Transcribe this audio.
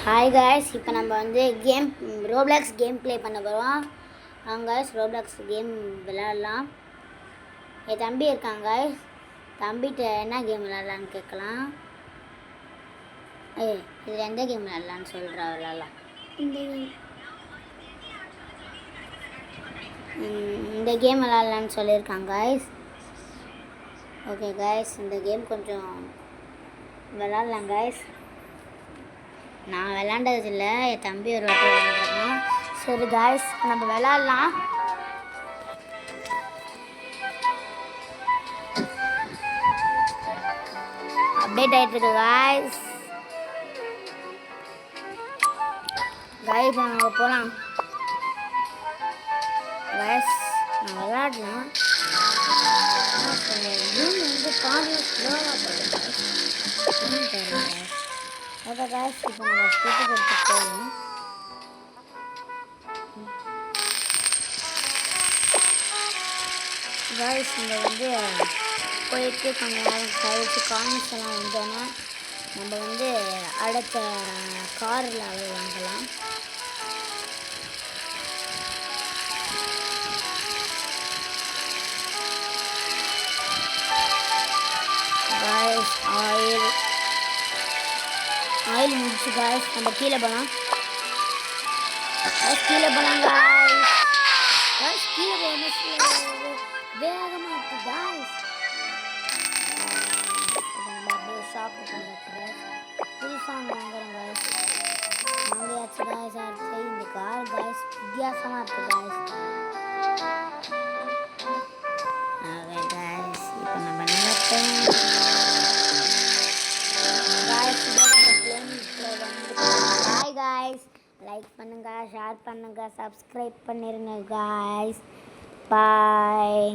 Hi guys, இப்போ நம்ம வந்து ரோப்ளாக்ஸ் கேம் ப்ளே பண்ண போகிறோம். காய்ஸ் ரோப்ளாக்ஸ் கேம் விளையாடலாம். என் தம்பி இருக்காங்க காய்ஸ். தம்பிகிட்ட என்ன கேம் விளையாடலான்னு கேட்கலாம். இதில் எந்த கேம் விளையாடலான்னு சொல்கிறா விளையாடலாம். இந்த கேம் விளையாடலான்னு சொல்லியிருக்காங்க காய்ஸ். ஓகே காய்ஸ், இந்த கேம் கொஞ்சம் விளையாடலாம் காய்ஸ். நான் விளாண்டது இல்லை, என் தம்பி ஒரு வாட்டி விளாண்டுருக்கான். சரி காய்ஸ், நம்ம விளாட்லாம். அப்டேட் ஆகிட்டு இருக்கு காய்ஸ். நம்ம போகலாம் காய்ஸ். நான் விளாடலாம். ஓகே காய்ஸ், இப்போ நம்ம ஸ்கூட்டி எடுத்து போகணும். காய்ஸ் நம்ம வந்து போயிட்டு கொஞ்சம் நேரம் கழிச்சு காமிக்ஸ் எல்லாம் வந்தோன்னா நம்ம வந்து அடுத்த காரில் வாங்கலாம். காய்ஸ் ஆயில் முடிச்சு காய்ஸ், நம்ம கீழே போகலாம். கீழே போகலாம் காய்ஸ். கீழே போகணும் வேகமாக இருக்கு காய்ஸ். நம்ம அப்படியே ஷாப்புக்கு வந்துருக்குறேன். புதுசாக வாங்குறோம் காய்ஸ். வாங்கியாச்சு காய்ஸ். அடுத்து இந்த கார் காய்ஸ் வித்தியாசமாக இருக்குது காய்ஸ். ஓகே காய்ஸ், இப்போ நம்ம நினைப்போம் காய்ஸ். லைக் பண்ணுங்க, ஷேர் பண்ணுங்க, சப்ஸ்கிரைப் பண்ணிருங்க காய்ஸ். பாய்.